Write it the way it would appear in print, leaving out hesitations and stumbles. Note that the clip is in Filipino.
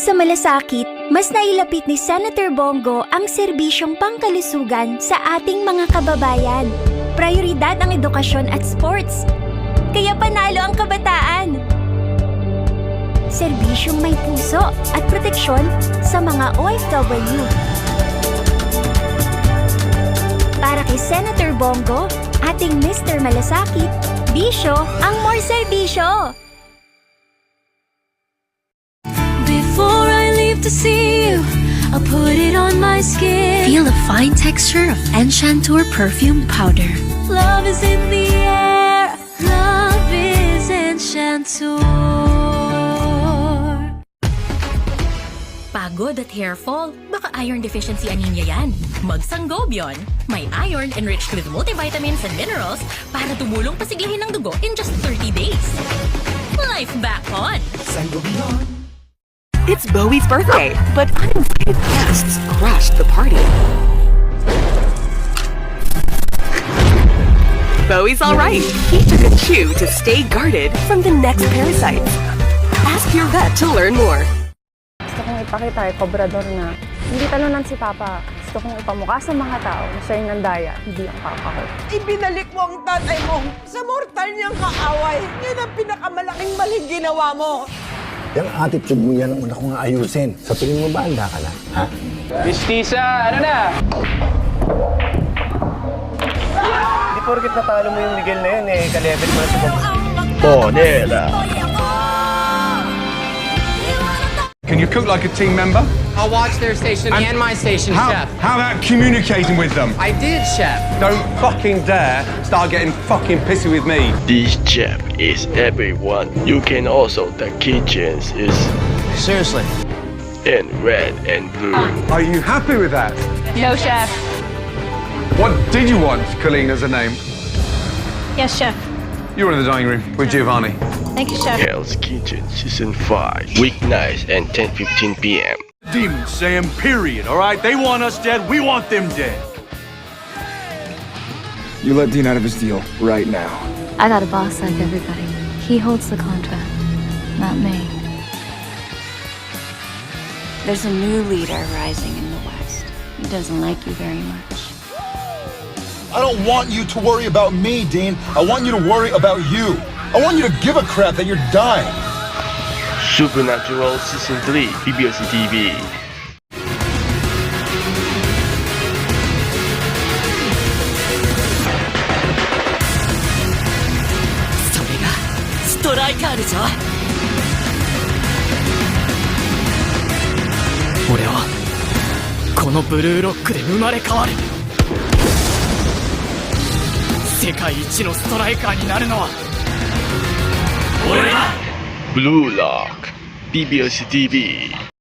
sa malasakit, mas nailapit ni Senator Bongo ang serbisyong pangkalusugan sa ating mga kababayan. Prioridad ang edukasyon at sports. Kaya panalo ang kabataan. Serbisyong may puso at proteksyon sa mga OFW. Para kay Senator Bongo, ating Mr. Malasakit, bisyo ang more serbisyo. Before I leave to see you, I'll put it on my skin. Feel the fine texture of Enchanteur perfume powder. Love is in the air. Love is Enchanteur. Pagod at hair fall? Baka iron deficiency anemia yan. Mag-Sangobion. May iron enriched with multivitamins and minerals para tumulong pasiglahin ng dugo in just 30 days. Life back on! Sangobion. It's Bowie's birthday, but uninvited guests crashed the party. Bowie's alright. He took a chew to stay guarded from the next parasites. Ask your vet to learn more. Gusto kong ipakita kay Cobrador na hindi talunan si Papa. Gusto kong ipamukha sa mga tao na siya yung nandaya, hindi ang Papa ko. Ibinalik mo ang tatay mo sa mortal niyang kaaway. Yan ang pinakamalaking maling ginawa mo. Yung attitude mo yan ang una kong ayusin. Sa tingin mo ba handa ka na? Ha? Mistisa, ano na? Hindi porket natalo mo yung Miguel na yun eh, ka-level mo na si Bob. Bonera! Can you cook like a team member? I'll watch their station and my station, Chef. How about communicating with them? I did, Chef. Don't fucking dare start getting fucking pissy with me. This chef is everyone. You can also the kitchens is Seriously? in red and blue. Are you happy with that? No, Chef. What did you want, Colleen, as a name? Yes, Chef. You were in the dining room with Giovanni. Thank you, Chef. Hell's Kitchen Season 5. Weeknights and 10:15 p.m. Demons saying period, all right? They want us dead, we want them dead. You let Dean out of his deal right now. I got a boss like everybody. He holds the contract, not me. There's a new leader rising in the West. He doesn't like you very much. I don't want you to worry about me, Dean. I want you to worry about you. I want you to give a crap that you're dying. Supernatural Season 3. PBOC TV. Striker でしょ。俺はこのブルーロックで生まれ変わる。世界一のストライカーになるのは俺だ。 Blue Lock. PBOC TV.